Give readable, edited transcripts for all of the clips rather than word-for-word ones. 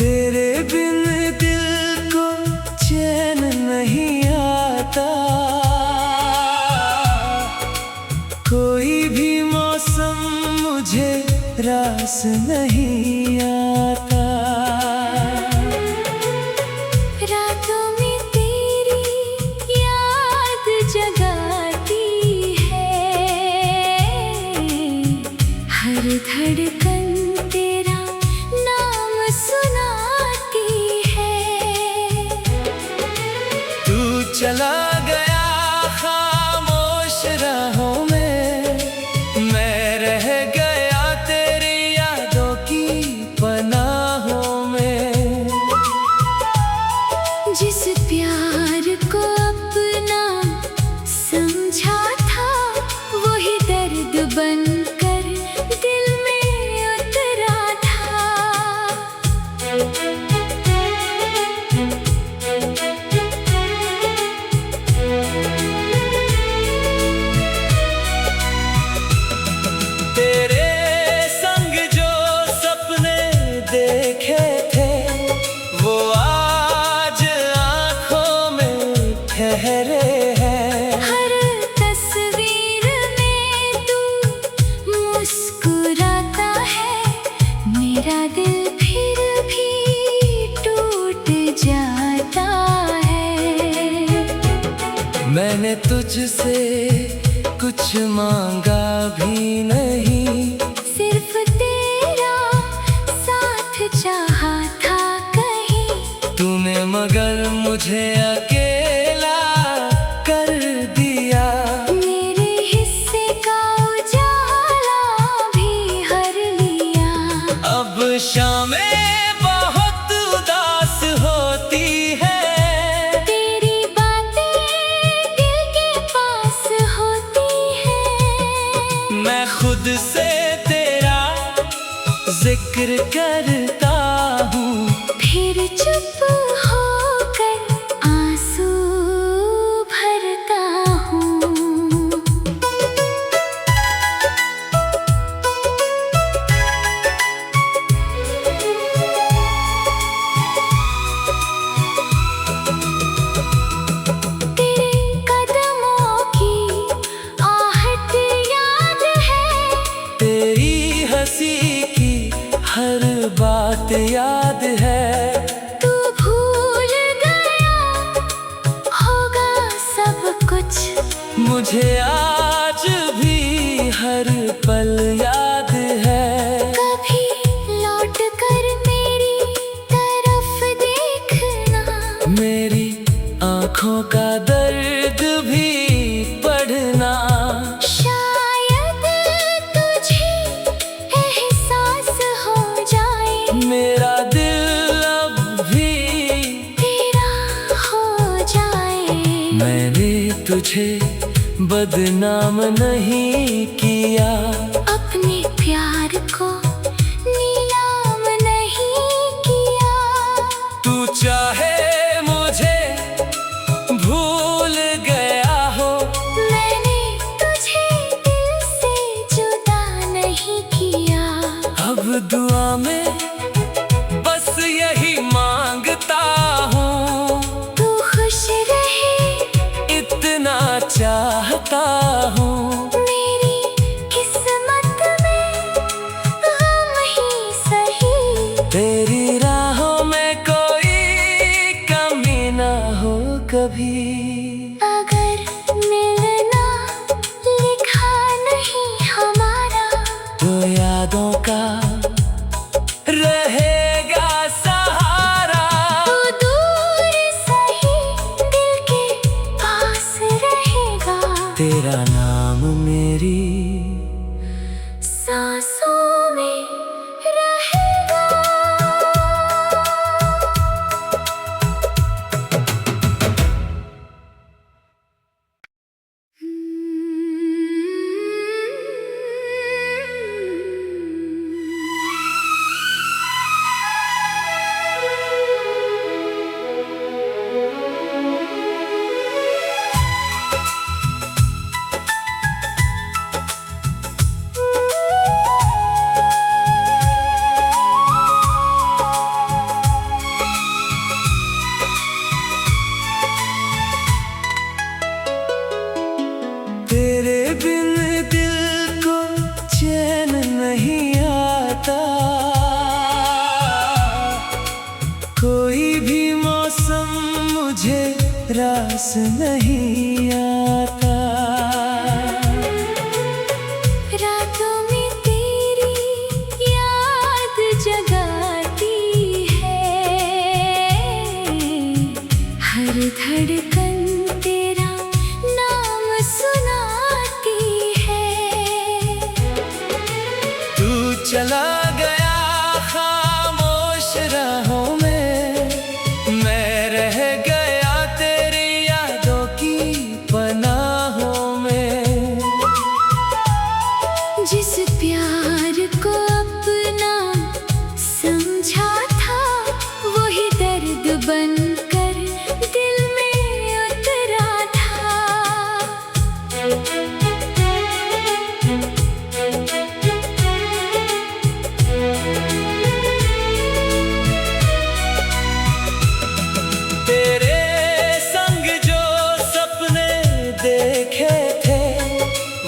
तेरे बिन दिल को चैन नहीं आता, कोई भी मौसम मुझे रास नहीं आता। रातों में तेरी याद जगाती है, हर धड़कन तेरा नाम सुनाती है। तू चला गया खामोश राहों में, मैं रह गया तेरी यादों की पनाहों में। जिस प्यार को अपना समझा था, वही दर्द बनकर दिल में उतरा था। तेरे संग जो सपने देखे थे, वो आज आँखों में ठहरे हैं। हर तस्वीर में तू मुस्कुराता है, मेरा दिल फिर भी टूट जाता है। मैंने तुझसे कुछ मांगा भी नहीं, सिर्फ तेरा साथ चाहा था कहीं। तूने मगर मुझे अकेला कर दिया। मेरे हिस्से का उजाला भी हर लिया। अब शामें बहुत उदास होती है, तेरी बातें दिल के पास होती है। मैं खुद से तेरा जिक्र करता हूँ, फिर चुप होकर आंसू भरता हूँ। तेरे कदमों की आहट याद है, तेरी हंसी की हर बात याद है। तू भूल गया होगा सब कुछ, मुझे आज भी हर पल याद है। कभी लौट कर मेरी तरफ देखना, मेरी आँखों का दर्द भी पढ़ना। शायद तुझे एहसास हो जाए, मेरा दिल अब भी तेरा हो जाए। मैंने तुझे बदनाम नहीं किया, अपने प्यार को नीलाम नहीं किया। तू चाहे मुझे भूल गया हो, मैंने तुझे दिल से जुदा नहीं किया। अब दुआ में बस यही मांगता हूँ, तू खुश रहे इतना चाहता हूँ। मेरी किस्मत में गम ही सही, तेरी राहों में कोई कमी ना हो कभी। अगर मिलना लिखा नहीं हमारा, तो यादों का रहेगा सहारा। तू दूर सही दिल के पास रहेगा। तेरा नाम मेरी सांसों में रहेगा। नहीं आता। रातों में तेरी याद जगाती है, हर धड़कन तेरा नाम सुनाती है। तू चला गया खामोश राहों में, मैं रह गया तेरी यादों की पनाहों में। जिस प्यार को अपना समझा था, वही दर्द बनकर दिल में उतरा था। तेरे संग जो सपने देखे थे,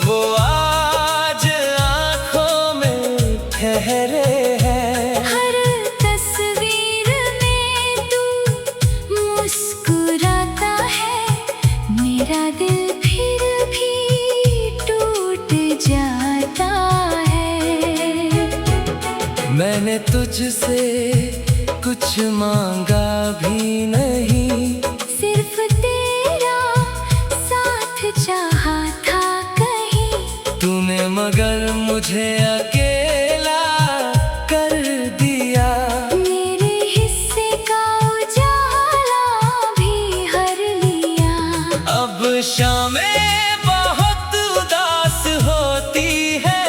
वो आज आंखों में ठहरे हैं। हर तस्वीर में तू मुस्कुराता है, मेरा दिल फिर भी टूट जाता है। मैंने तुझसे कुछ मांगा भी नहीं, सिर्फ तेरा साथ चाहा था कहीं। तूने मगर मुझे अकेला कर दिया। मेरे हिस्से का उजाला भी हर लिया। अब शामें बहुत उदास होती है,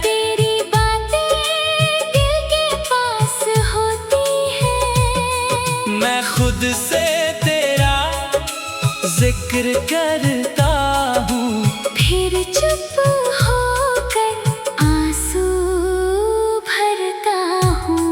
तेरी बातें दिल के पास होती है। मैं खुद से तेरा जिक्र करता हूँ, फिर चुप होकर आंसू भरता हूँ।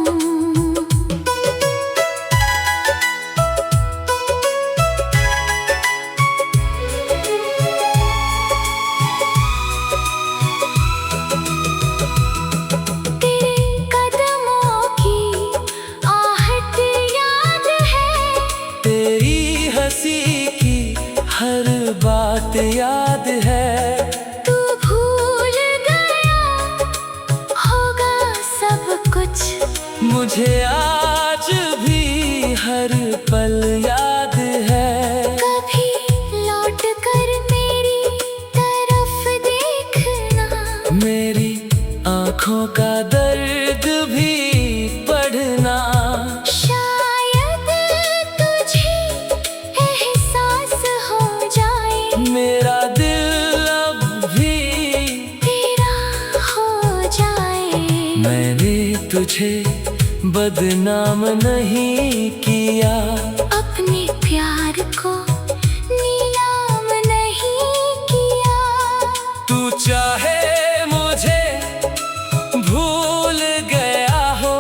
तेरे कदमों की आहट याद है, तेरी हंसी की हर बात याद है। तू भूल गया होगा सब कुछ, मुझे आज भी हर पल याद है। कभी लौट कर मेरी तरफ देखना, मेरी आँखों का दर्द भी पढ़ना। शायद तुझे एहसास हो जाए, मेरा दिल अब भी तेरा हो जाए। मैंने तुझे बदनाम नहीं किया, अपने प्यार को नीलाम नहीं किया। तू चाहे मुझे भूल गया हो,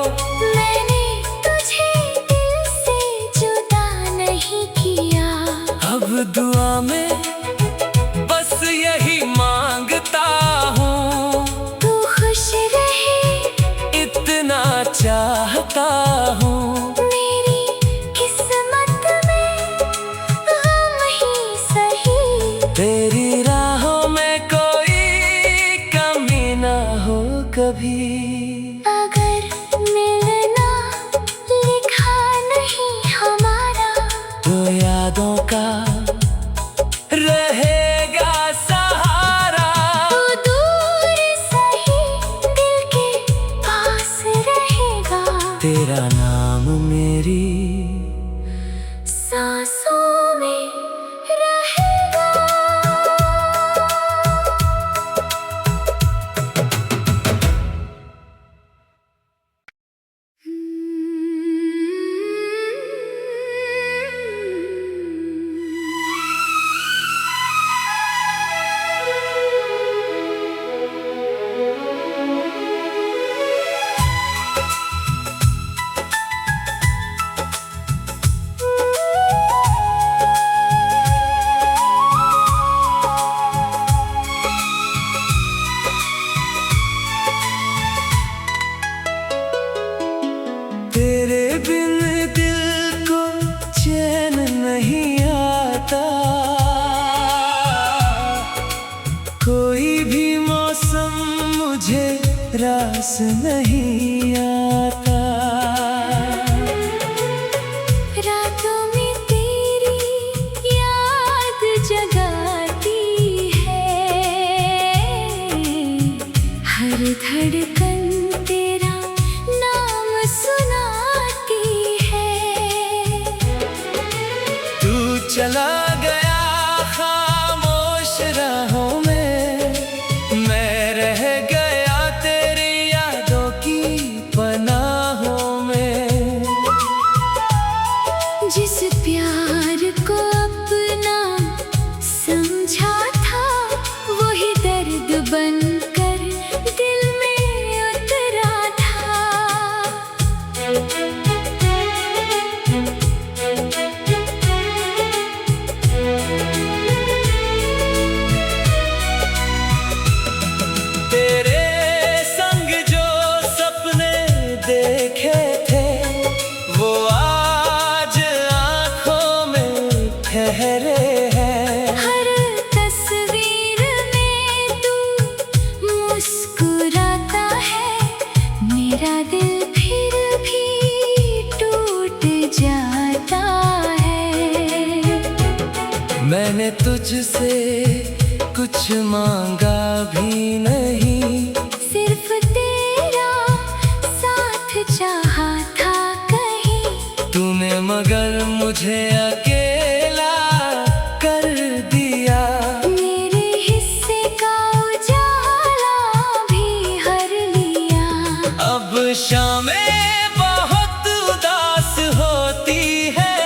मैंने तुझे दिल से जुदा नहीं किया। अब दुआ में बस यही मांगता हूँ, तू खुश रहे इतना चाहता हूँ। मेरी किस्मत में गम ही सही, तेरी राहों में कोई कमी ना हो कभी। अगर मिलना लिखा नहीं हमारा, तो यादों का रहेगा सहारा। तू दूर सही दिल के पास रहेगा। तेरा नाम मेरी सांसों में रहेगा। तेरे बिन दिल को चैन नहीं आता। चला गया खामोश राहों में, मैं रह गया तेरी यादों की पनाहों में। जिस प्यार को अपना समझा था, वही दर्द बनकर दिल में उतरा था। तेरे संग जो सपने देखे थे, वो आज आंखों में ठहरे हैं। हर तस्वीर में तू मुस्कुराता है, मेरा दिल फिर भी टूट जाता है। मैंने तुझसे कुछ मांगा भी नहीं, सिर्फ तेरा साथ चाहा था कहीं। तूने मगर मुझे अकेला कर दिया। मेरे हिस्से का उजाला भी हर लिया। अब शामें बहुत उदास होती है,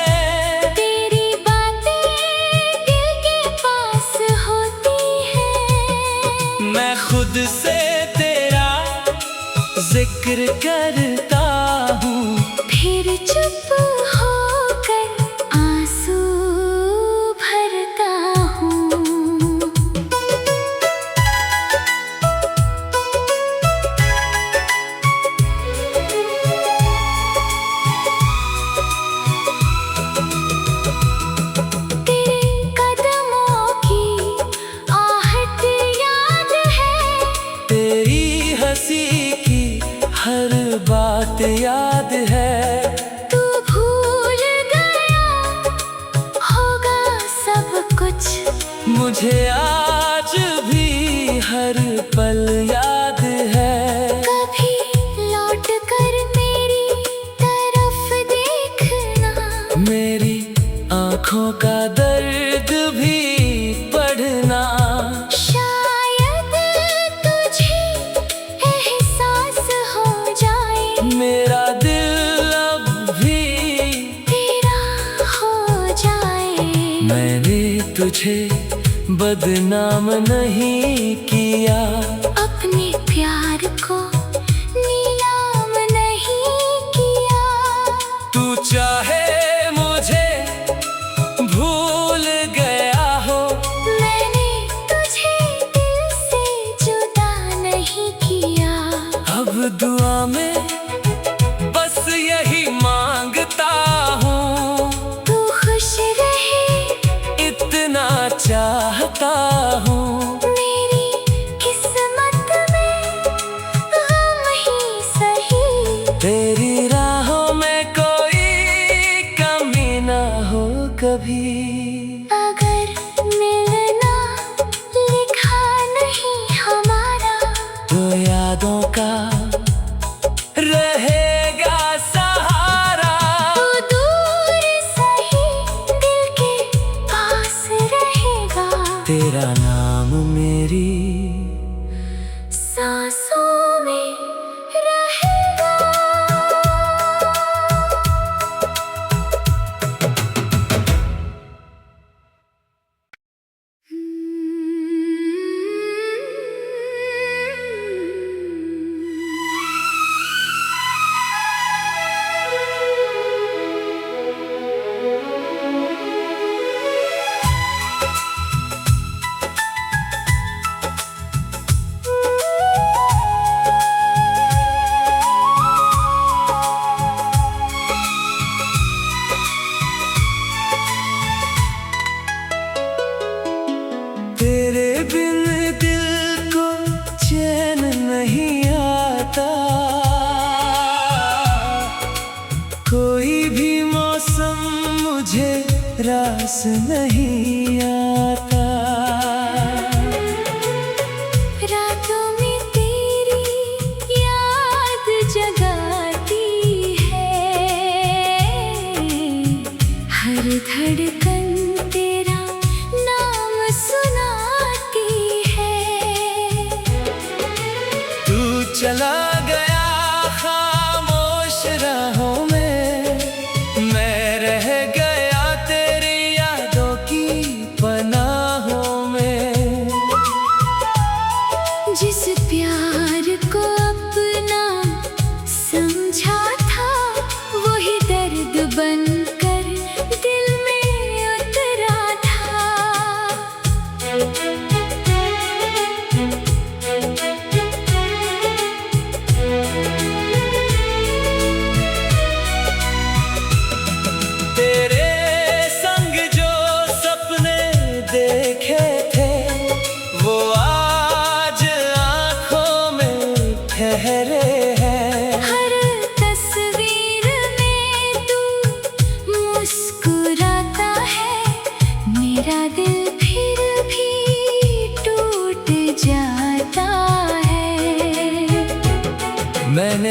तेरी बातें दिल के पास होती है। मैं खुद से तेरा जिक्र करता हूँ, फिर चुप होकर आंसू भरता हूँ। तेरे कदमों की आहट याद है, तेरी हंसी की हर बात याद है। तू भूल गया होगा सब कुछ, मुझे आज भी हर पल याद है। कभी लौट कर मेरी तरफ देखना, मेरी आँखों का दर्द भी पढ़ना। शायद तुझे एहसास हो जाए, मेरा दिल अब भी तेरा हो जाए। मैंने तुझे बदनाम नहीं किया, अपने प्यार को नीलाम नहीं किया। तू चाहे मुझे भूल गया हो, मैंने तुझे दिल से जुदा नहीं किया। अब दुआ में बस यही मांगता हूँ, तू खुश रहे इतना चाहता हूँ। मेरी किस्मत में गम ही सही, तेरी राहों में कोई कमी ना हो कभी। अगर मिलना लिखा नहीं हमारा, तो यादों का रहेगा सहारा। तू दूर सही दिल के पास रहेगा। तेरा नाम मेरी सांसों में रहेगा। तेरे बिन दिल को चैन नहीं आता, कोई भी मौसम मुझे रास नहीं आता। रातों में तेरी याद जगाती है, हर धड़कन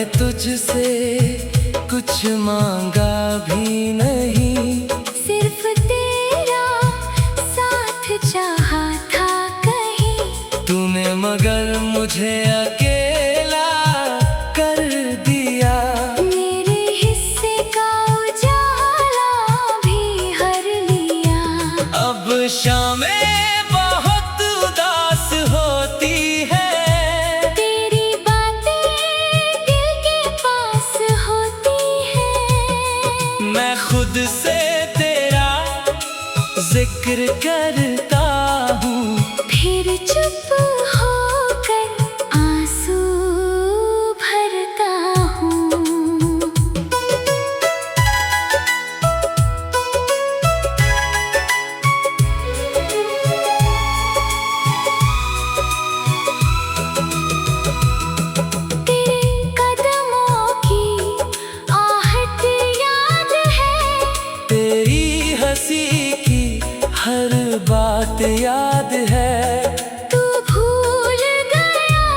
तुझसे कुछ मांगा भी नहीं, सिर्फ तेरा साथ चाहा था कहीं। तूने मगर मुझे अकेला कर दिया। मेरे हिस्से का उजाला भी हर लिया। अब शामें बहुत उदास होती है, तेरी बातें दिल के पास होती है। मैं खुद से तेरा जिक्र करता हूँ, फिर चुप होकर आंसू भरता हूँ। तेरे कदमों की आहट याद है, तेरी हंसी की हर बात याद है। तू भूल गया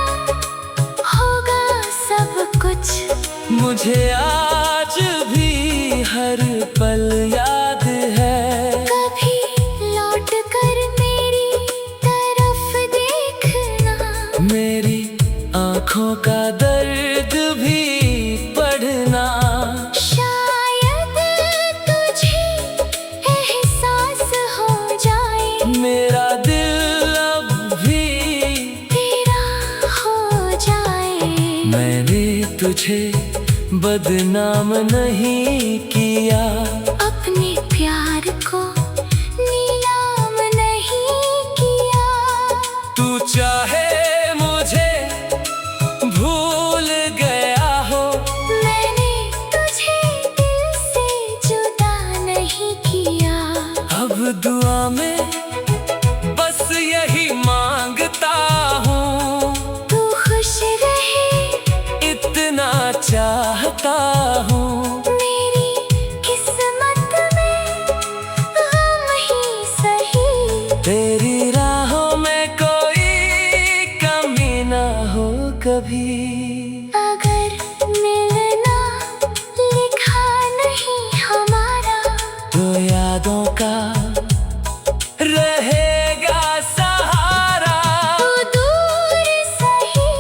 होगा सब कुछ, मुझे आज भी हर पल याद है। कभी लौट कर मेरी तरफ देखना, मेरी आँखों का दर्द भी पढ़ना। शायद तुझे एहसास हो जाए, मेरा दिल अब भी तेरा हो जाए। मैंने तुझे बदनाम नहीं किया, अपने प्यार को नीलाम नहीं किया। तू चाहे मुझे भूल गया हो, मैंने तुझे दिल से जुदा नहीं किया। अब दुआ में बस यही मांगता हूँ, तू खुश रहे इतना चाहता हूँ। मेरी किस्मत में गम ही सही, तेरी राहों में कोई कमी ना हो कभी। अगर मिलना लिखा नहीं हमारा, तो यादों का रहेगा सहारा। तू दूर सही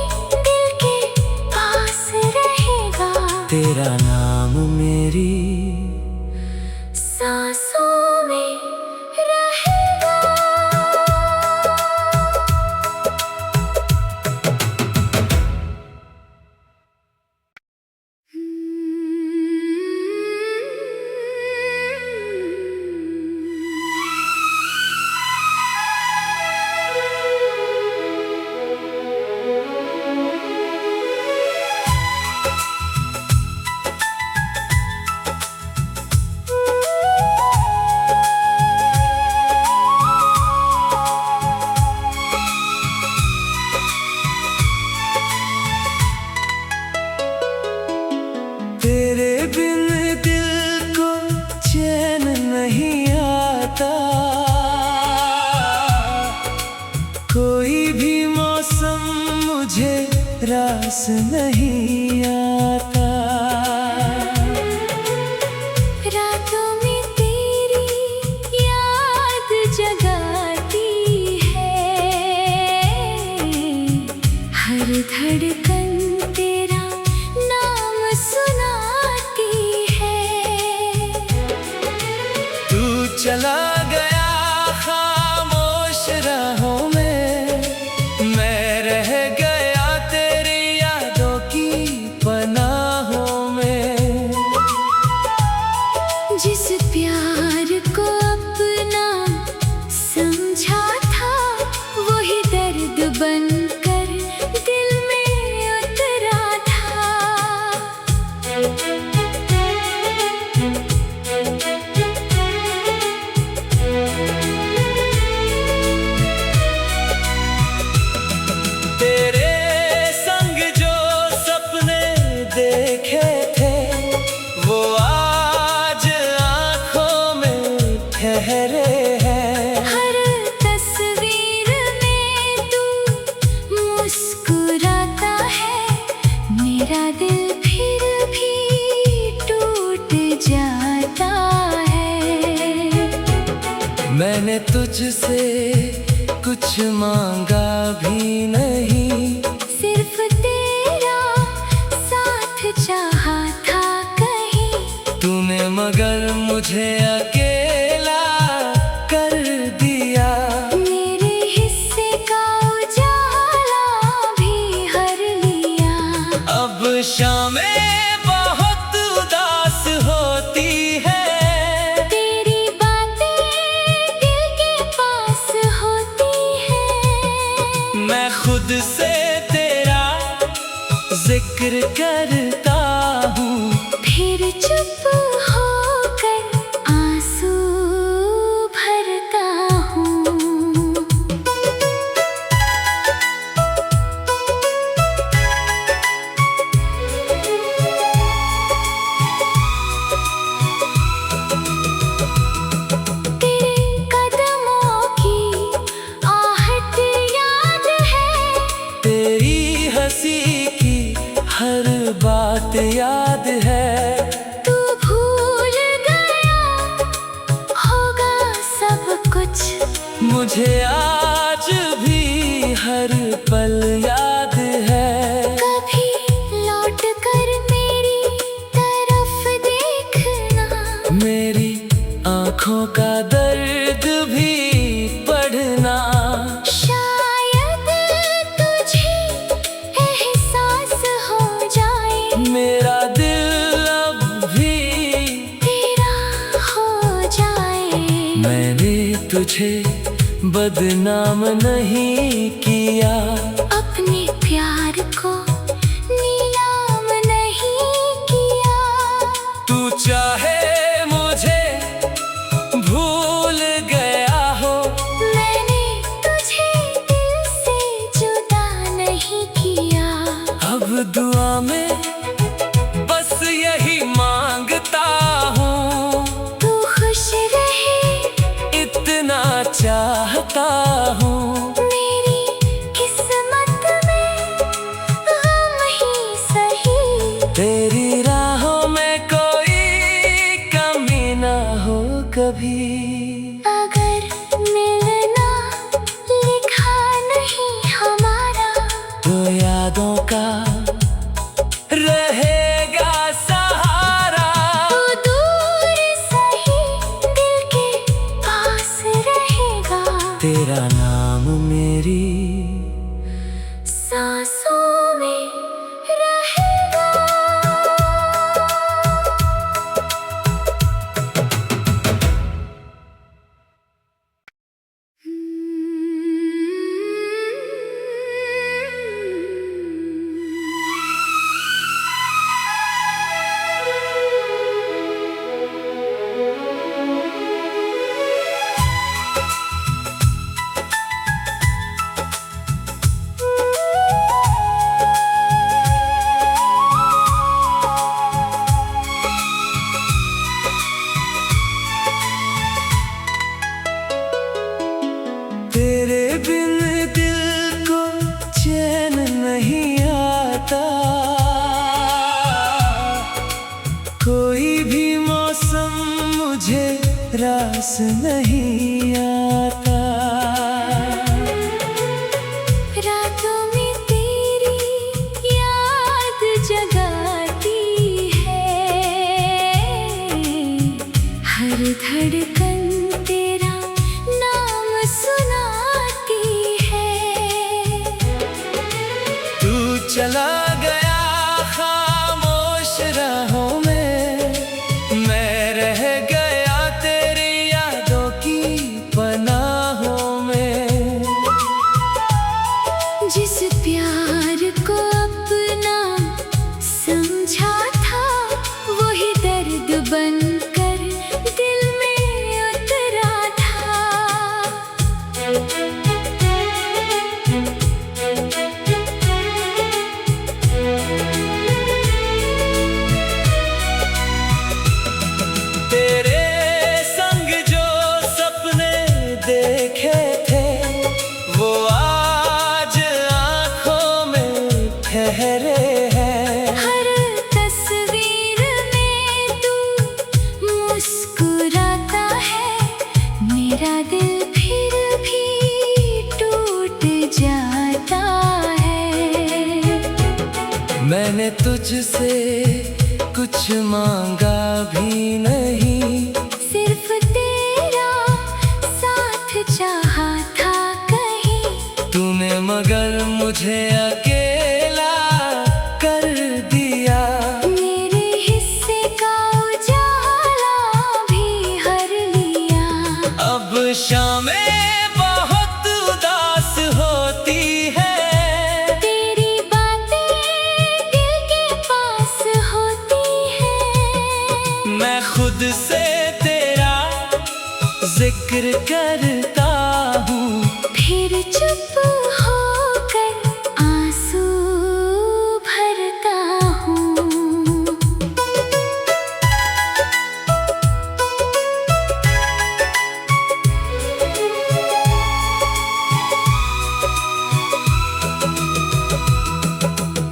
दिल के पास रहेगा। तेरा नाम मेरी सांसों में रहेगा। तेरे बिन दिल को चैन नहीं आता, कोई भी मौसम मुझे रास नहीं आता। रातों में तेरी याद जगाती है, हर धड़कन तेरा नाम सुनाती है। तू चला गया खामोश राहों में, मैं रह गया तेरी यादों की पनाहों में। जिस प्यार को अपना समझा था, वही दर्द बनकर दिल में उतरा था। मैंने तुझसे कुछ मांगा भी नहीं, सिर्फ तेरा साथ चाहा था कहीं। तूने मगर मुझे अकेला कर दिया। मेरे हिस्से का उजाला भी हर लिया। अब शामें बहुत उदास होती है, तेरी बातें दिल के पास होती है। मैं खुद से तेरा जिक्र करता हूँ, फिर चुप होकर आंसू भरता हूँ। तेरे कदमों की आहट याद है, तेरी हंसी की हर बात याद है। तू भूल गया होगा सब कुछ, मुझे आज भी हर पल याद है। कभी लौट कर मेरी तरफ देखना, मेरी आँखों का दर्द भी पढ़ना। शायद तुझे एहसास हो जाए, मेरा दिल अब भी तेरा हो जाए। मैंने तुझे बदनाम नहीं किया, अपने प्यार को नीलाम नहीं किया। तू चाहे मुझे भूल गया हो, मैंने तुझे दिल से जुदा नहीं किया। अब दुआ में बस यही मांगता हूँ, तू खुश रहे इतना चाहता हूँ। मेरी किस्मत में गम ही सही, तेरी राहों में कोई कमी ना हो कभी। अगर मिलना लिखा नहीं हमारा, तो यादों का रहेगा सहारा। तू दूर सही दिल के पास रहेगा। तेरा नाम मेरी सांसों में रहेगा। तेरे बिन दिल को चैन नहीं आता, कोई भी मौसम मुझे रास नहीं आता। रातों में तेरी याद जगाती है, हर धड़कन तेरा नाम सुनाती है। तू चला गया खामोश राहों में, मैं रह गया तेरी यादों की पनाहों में। जिस प्यार को अपना समझा था, वही दर्द बनकर दिल में तुझसे कुछ मांगा भी नहीं, सिर्फ तेरा साथ चाहा था कहीं। तूने मगर मुझे अकेला कर दिया। मेरे हिस्से का उजाला भी हर लिया। अब शामें बहुत उदास होती है, तेरी बातें दिल के पास होती है। मैं खुद से तेरा जिक्र करता हूँ, फिर चुप होकर आंसू भरता हूँ।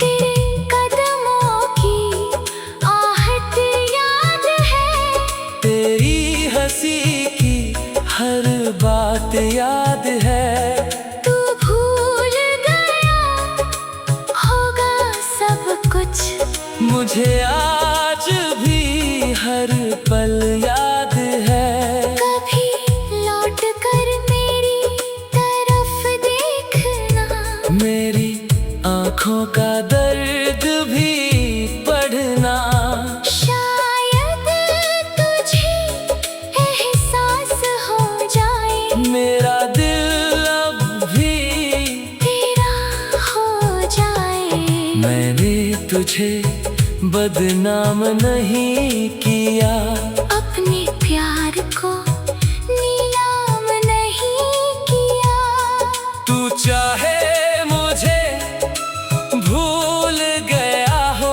तेरे कदमों की आहट याद है, तेरी हंसी की हर बात याद है। तू भूल गया होगा सब कुछ, मुझे आज भी हर पल याद है। कभी लौट कर मेरी तरफ देखना, मेरी आँखों का दर्द भी पढ़ना, शायद तुझे एहसास हो जाए। मेरा दिल अब भी तेरा हो जाए। मैंने तुझे बदनाम नहीं किया, अपने प्यार को नीलाम नहीं किया। तू चाहे मुझे भूल गया हो,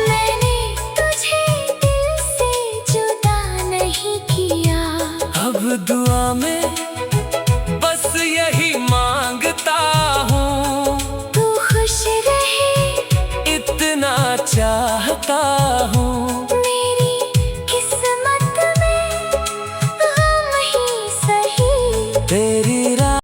मैंने तुझे दिल से जुदा नहीं किया। अब दुआ में बस यही मांगता हूँ, तू खुश रहे इतना चाहता हूँ। मेरी किस्मत में गम ही सही, तेरी